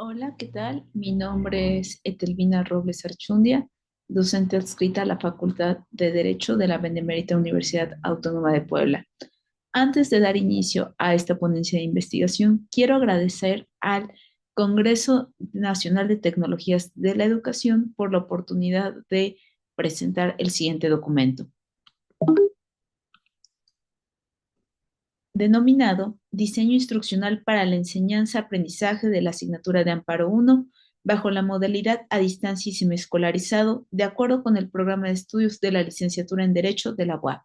Hola, ¿qué tal? Mi nombre es Etelvina Robles Archundia, docente adscrita a la Facultad de Derecho de la Benemérita Universidad Autónoma de Puebla. Antes de dar inicio a esta ponencia de investigación, quiero agradecer al Congreso Nacional de Tecnologías de la Educación por la oportunidad de presentar el siguiente documento, denominado Diseño Instruccional para la Enseñanza-Aprendizaje de la Asignatura de Amparo 1, bajo la modalidad a distancia y semiescolarizado, de acuerdo con el programa de estudios de la licenciatura en Derecho de la UAP.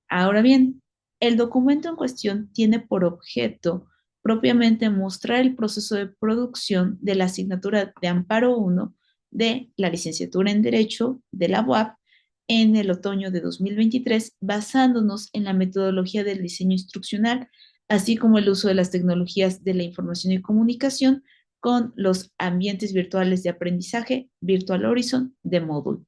Ahora bien, el documento en cuestión tiene por objeto propiamente mostrar el proceso de producción de la asignatura de Amparo 1 de la licenciatura en Derecho de la UAP en el otoño de 2023, basándonos en la metodología del diseño instruccional, así como el uso de las tecnologías de la información y comunicación con los ambientes virtuales de aprendizaje Virtual Horizon de Moodle.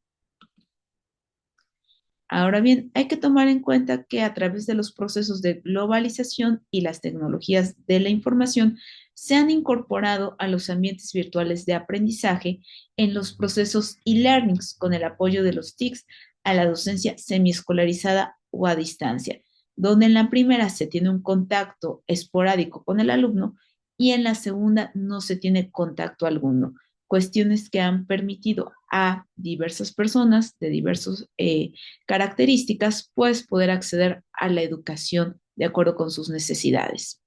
Ahora bien, hay que tomar en cuenta que a través de los procesos de globalización y las tecnologías de la información se han incorporado a los ambientes virtuales de aprendizaje en los procesos e-learnings con el apoyo de los TICs a la docencia semiescolarizada o a distancia, donde en la primera se tiene un contacto esporádico con el alumno y en la segunda no se tiene contacto alguno, cuestiones que han permitido a diversas personas de diversos características, pues poder acceder a la educación de acuerdo con sus necesidades.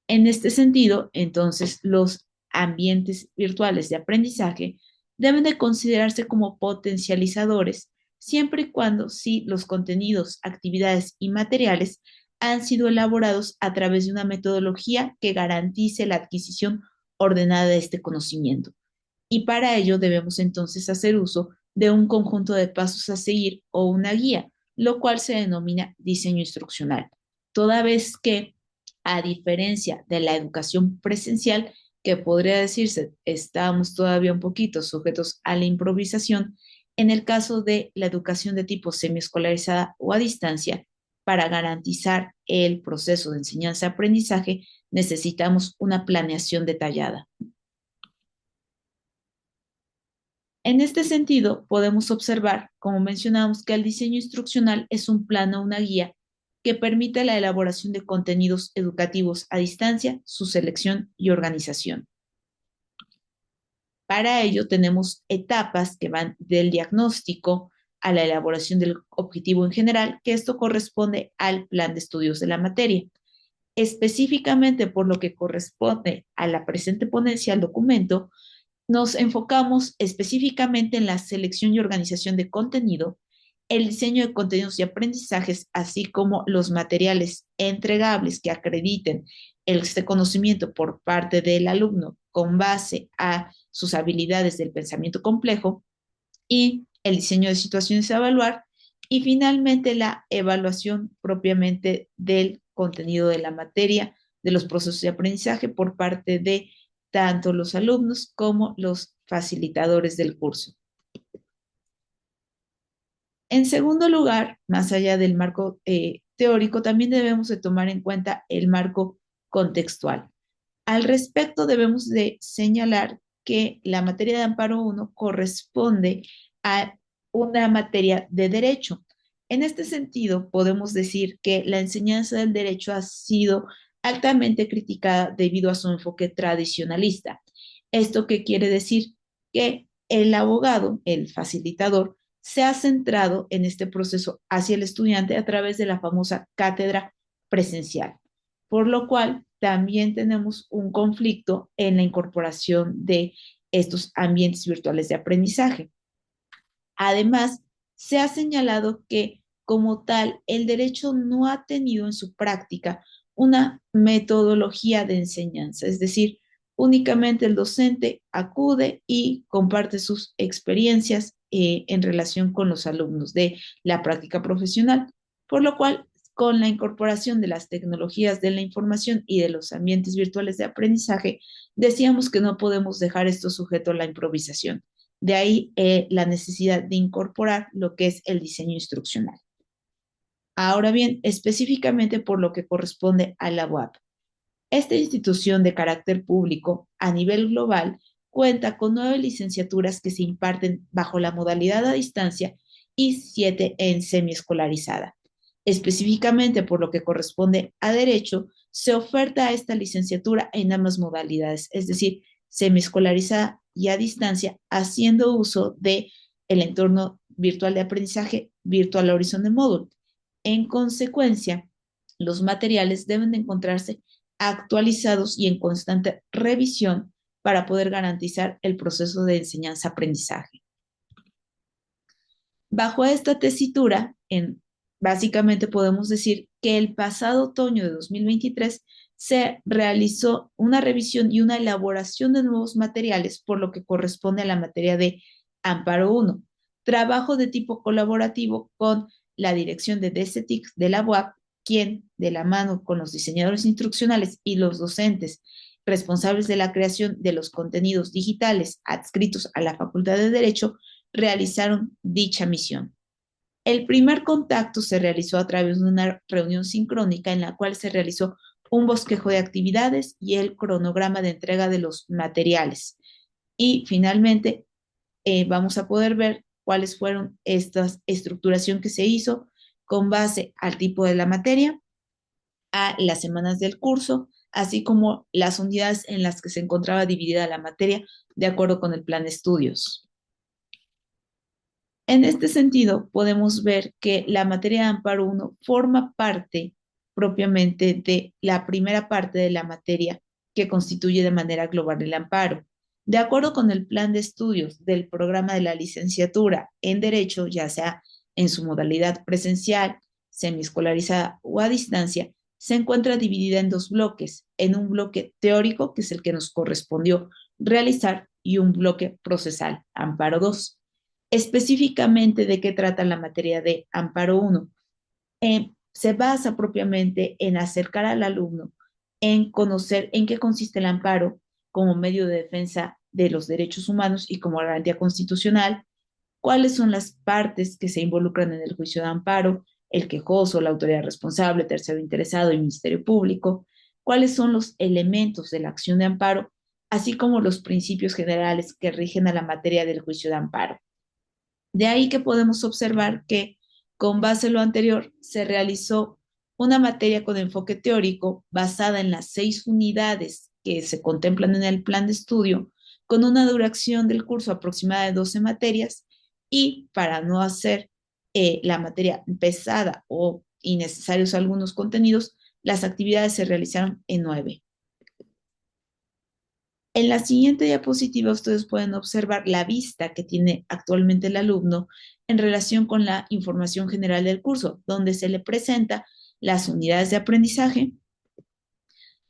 En este sentido, entonces, los ambientes virtuales de aprendizaje deben de considerarse como potencializadores siempre y cuando sí los contenidos, actividades y materiales han sido elaborados a través de una metodología que garantice la adquisición ordenada de este conocimiento. Y para ello debemos entonces hacer uso de un conjunto de pasos a seguir o una guía, lo cual se denomina diseño instruccional. Toda vez que, a diferencia de la educación presencial, que podría decirse estamos todavía un poquito sujetos a la improvisación, en el caso de la educación de tipo semiescolarizada o a distancia, para garantizar el proceso de enseñanza-aprendizaje, necesitamos una planeación detallada. En este sentido, podemos observar, como mencionamos, que el diseño instruccional es un plano o una guía que permite la elaboración de contenidos educativos a distancia, su selección y organización. Para ello tenemos etapas que van del diagnóstico a la elaboración del objetivo en general, que esto corresponde al plan de estudios de la materia. Específicamente por lo que corresponde a la presente ponencia al documento, nos enfocamos específicamente en la selección y organización de contenido, el diseño de contenidos y aprendizajes, así como los materiales entregables que acrediten este conocimiento por parte del alumno con base a sus habilidades del pensamiento complejo y el diseño de situaciones a evaluar y finalmente la evaluación propiamente del contenido de la materia, de los procesos de aprendizaje por parte de tanto los alumnos como los facilitadores del curso. En segundo lugar, más allá del marco teórico, también debemos de tomar en cuenta el marco contextual. Al respecto, debemos de señalar que la materia de amparo 1 corresponde a una materia de derecho. En este sentido, podemos decir que la enseñanza del derecho ha sido altamente criticada debido a su enfoque tradicionalista. ¿Esto qué quiere decir? Que el abogado, el facilitador, se ha centrado en este proceso hacia el estudiante a través de la famosa cátedra presencial, por lo cual también tenemos un conflicto en la incorporación de estos ambientes virtuales de aprendizaje. Además, se ha señalado que como tal, el derecho no ha tenido en su práctica una metodología de enseñanza, es decir, únicamente el docente acude y comparte sus experiencias en relación con los alumnos de la práctica profesional, por lo cual, con la incorporación de las tecnologías de la información y de los ambientes virtuales de aprendizaje, decíamos que no podemos dejar esto sujeto a la improvisación. De ahí la necesidad de incorporar lo que es el diseño instruccional. Ahora bien, específicamente por lo que corresponde a la UAP. Esta institución de carácter público a nivel global cuenta con 9 licenciaturas que se imparten bajo la modalidad a distancia y 7 en semiescolarizada. Específicamente por lo que corresponde a Derecho, se oferta esta licenciatura en ambas modalidades, es decir, semiescolarizada y a distancia, haciendo uso de el entorno virtual de aprendizaje Virtual Horizon de Moodle. En consecuencia, los materiales deben de encontrarse actualizados y en constante revisión para poder garantizar el proceso de enseñanza-aprendizaje. Bajo esta tesitura, básicamente podemos decir que el pasado otoño de 2023 se realizó una revisión y una elaboración de nuevos materiales por lo que corresponde a la materia de Amparo 1, trabajo de tipo colaborativo con la dirección de DCTIC de la UAP, quien, de la mano con los diseñadores instruccionales y los docentes responsables de la creación de los contenidos digitales adscritos a la Facultad de Derecho, realizaron dicha misión. El primer contacto se realizó a través de una reunión sincrónica en la cual se realizó un bosquejo de actividades y el cronograma de entrega de los materiales. Y finalmente vamos a poder ver cuáles fueron estas estructuración que se hizo con base al tipo de la materia, a las semanas del curso, así como las unidades en las que se encontraba dividida la materia de acuerdo con el plan de estudios. En este sentido, podemos ver que la materia de Amparo 1 forma parte propiamente de la primera parte de la materia que constituye de manera global el amparo. De acuerdo con el plan de estudios del programa de la licenciatura en Derecho, ya sea en su modalidad presencial, semiescolarizada o a distancia, se encuentra dividida en 2 bloques, en un bloque teórico, que es el que nos correspondió realizar, y un bloque procesal, Amparo 2. Específicamente, ¿de qué trata la materia de Amparo 1? Se basa propiamente en acercar al alumno, en conocer en qué consiste el amparo como medio de defensa de los derechos humanos y como garantía constitucional, cuáles son las partes que se involucran en el juicio de amparo, el quejoso, la autoridad responsable, tercero interesado y Ministerio Público, cuáles son los elementos de la acción de amparo, así como los principios generales que rigen a la materia del juicio de amparo. De ahí que podemos observar que, con base en lo anterior, se realizó una materia con enfoque teórico basada en las 6 unidades que se contemplan en el plan de estudio, con una duración del curso aproximada de 12 materias, y para no hacer la materia pesada o innecesarios algunos contenidos, las actividades se realizaron en 9. En la siguiente diapositiva ustedes pueden observar la vista que tiene actualmente el alumno en relación con la información general del curso, donde se le presenta las unidades de aprendizaje,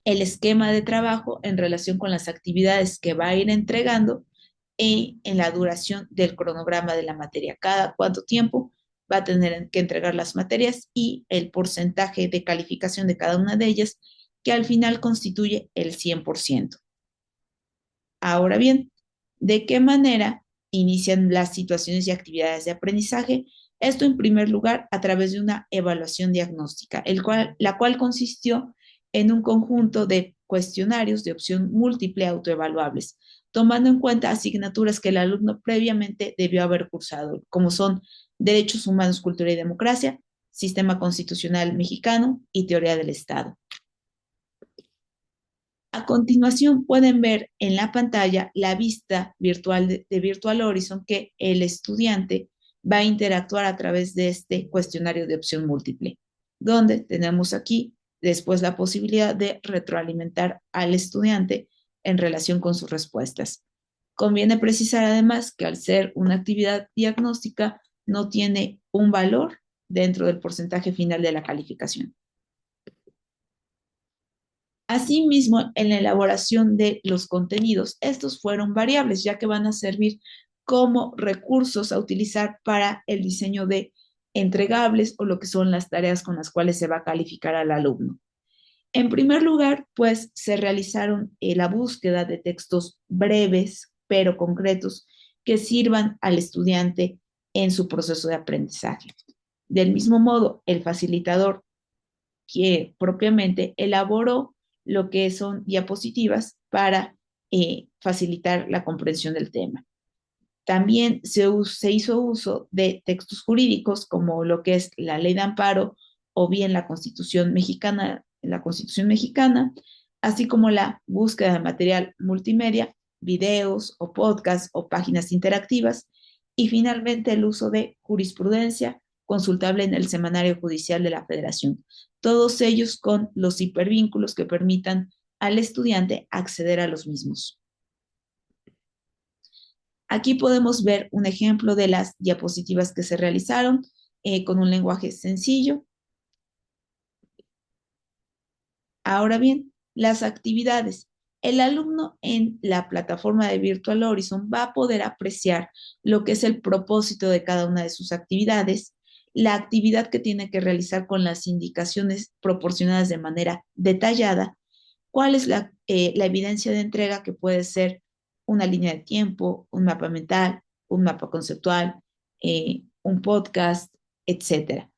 el esquema de trabajo en relación con las actividades que va a ir entregando y en la duración del cronograma de la materia. Cada cuánto tiempo va a tener que entregar las materias y el porcentaje de calificación de cada una de ellas, que al final constituye el 100%. Ahora bien, ¿de qué manera inician las situaciones y actividades de aprendizaje? Esto en primer lugar a través de una evaluación diagnóstica, la cual consistió en un conjunto de cuestionarios de opción múltiple autoevaluables, tomando en cuenta asignaturas que el alumno previamente debió haber cursado, como son Derechos Humanos, Cultura y Democracia, Sistema Constitucional Mexicano y Teoría del Estado. A continuación pueden ver en la pantalla la vista virtual de Virtual Horizon que el estudiante va a interactuar a través de este cuestionario de opción múltiple, donde tenemos aquí después la posibilidad de retroalimentar al estudiante en relación con sus respuestas. Conviene precisar además que al ser una actividad diagnóstica no tiene un valor dentro del porcentaje final de la calificación. Asimismo, en la elaboración de los contenidos, estos fueron variables, ya que van a servir como recursos a utilizar para el diseño de entregables o lo que son las tareas con las cuales se va a calificar al alumno. En primer lugar, pues se realizaron la búsqueda de textos breves pero concretos que sirvan al estudiante en su proceso de aprendizaje. Del mismo modo, el facilitador que propiamente elaboró lo que son diapositivas para facilitar la comprensión del tema. También se hizo uso de textos jurídicos como lo que es la ley de amparo o bien la Constitución mexicana, así como la búsqueda de material multimedia, videos o podcasts o páginas interactivas, y finalmente el uso de jurisprudencia consultable en el Semanario Judicial de la Federación. Todos ellos con los hipervínculos que permitan al estudiante acceder a los mismos. Aquí podemos ver un ejemplo de las diapositivas que se realizaron con un lenguaje sencillo. Ahora bien, las actividades. El alumno en la plataforma de Virtual Horizon va a poder apreciar lo que es el propósito de cada una de sus actividades, la actividad que tiene que realizar con las indicaciones proporcionadas de manera detallada, cuál es la evidencia de entrega que puede ser una línea de tiempo, un mapa mental, un mapa conceptual, un podcast, etcétera.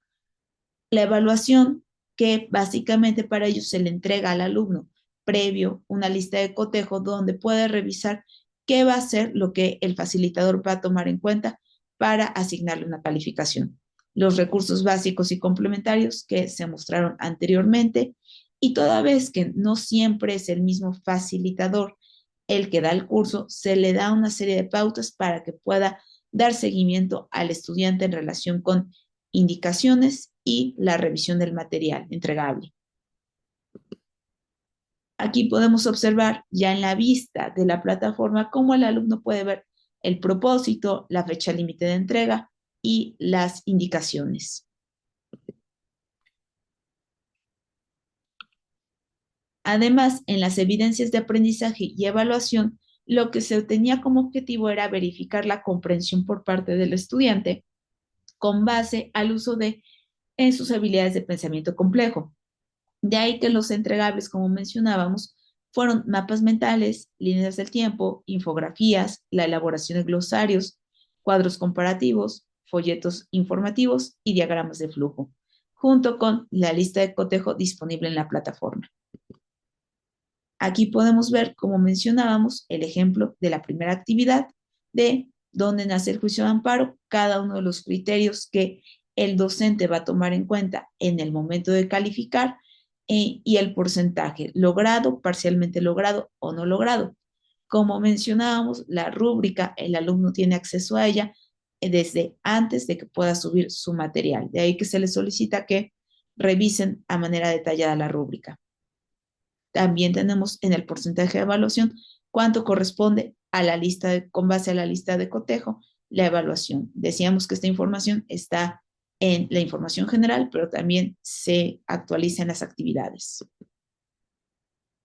La evaluación que básicamente para ello se le entrega al alumno previo una lista de cotejo donde puede revisar qué va a ser lo que el facilitador va a tomar en cuenta para asignarle una calificación. Los recursos básicos y complementarios que se mostraron anteriormente, y toda vez que no siempre es el mismo facilitador el que da el curso, se le da una serie de pautas para que pueda dar seguimiento al estudiante en relación con indicaciones y la revisión del material entregable. Aquí podemos observar ya en la vista de la plataforma cómo el alumno puede ver el propósito, la fecha límite de entrega y las indicaciones. Además, en las evidencias de aprendizaje y evaluación, lo que se tenía como objetivo era verificar la comprensión por parte del estudiante con base al uso de en sus habilidades de pensamiento complejo. De ahí que los entregables, como mencionábamos, fueron mapas mentales, líneas del tiempo, infografías, la elaboración de glosarios, cuadros comparativos, folletos informativos y diagramas de flujo, junto con la lista de cotejo disponible en la plataforma. Aquí podemos ver, como mencionábamos, el ejemplo de la primera actividad de dónde nace el juicio de amparo, cada uno de los criterios que el docente va a tomar en cuenta en el momento de calificar y el porcentaje logrado, parcialmente logrado o no logrado. Como mencionábamos, la rúbrica, el alumno tiene acceso a ella desde antes de que pueda subir su material. De ahí que se les solicita que revisen a manera detallada la rúbrica. También tenemos en el porcentaje de evaluación cuánto corresponde a la lista con base a la lista de cotejo, la evaluación. Decíamos que esta información está en la información general, pero también se actualiza en las actividades.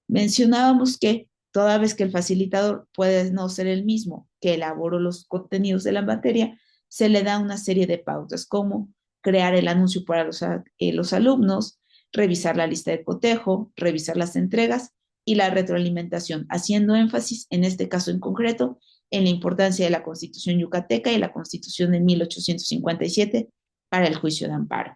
Mencionábamos que toda vez que el facilitador puede no ser el mismo que elaboró los contenidos de la materia, se le da una serie de pautas como crear el anuncio para los alumnos, revisar la lista de cotejo, revisar las entregas y la retroalimentación, haciendo énfasis en este caso en concreto en la importancia de la Constitución yucateca y la Constitución de 1857 para el juicio de amparo.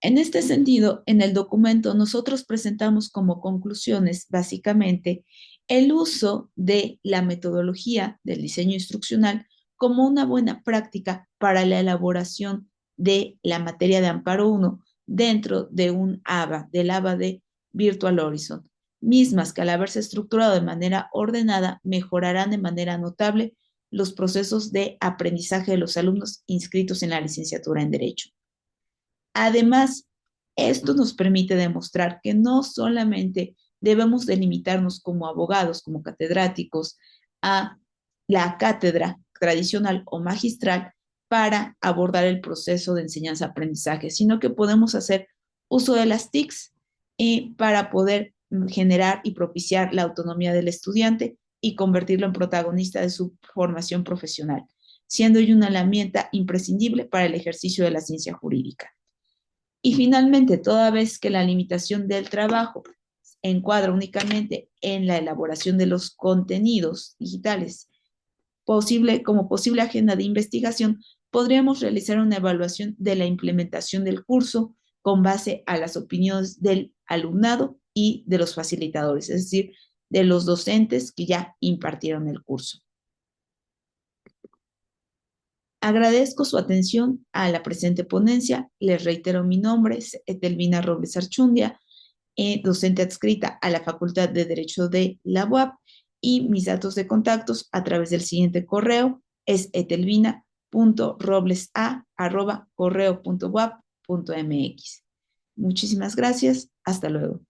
En este sentido, en el documento nosotros presentamos como conclusiones básicamente el uso de la metodología del diseño instruccional como una buena práctica para la elaboración de la materia de Amparo 1 dentro de un ABA, del ABA de Virtual Horizon, mismas que al haberse estructurado de manera ordenada mejorarán de manera notable los procesos de aprendizaje de los alumnos inscritos en la licenciatura en Derecho. Además, esto nos permite demostrar que no solamente debemos delimitarnos como abogados, como catedráticos, a la cátedra tradicional o magistral para abordar el proceso de enseñanza-aprendizaje, sino que podemos hacer uso de las TICs para poder generar y propiciar la autonomía del estudiante y convertirlo en protagonista de su formación profesional, siendo ello una herramienta imprescindible para el ejercicio de la ciencia jurídica. Y finalmente, toda vez que la limitación del trabajo encuadra únicamente en la elaboración de los contenidos digitales como posible agenda de investigación, podríamos realizar una evaluación de la implementación del curso con base a las opiniones del alumnado y de los facilitadores, es decir, de los docentes que ya impartieron el curso. Agradezco su atención a la presente ponencia. Les reitero mi nombre, es Etelvina Robles Archundia, docente adscrita a la Facultad de Derecho de la UAP, y mis datos de contactos a través del siguiente correo es etelvina.roblesa@correo.uap.mx. Muchísimas gracias. Hasta luego.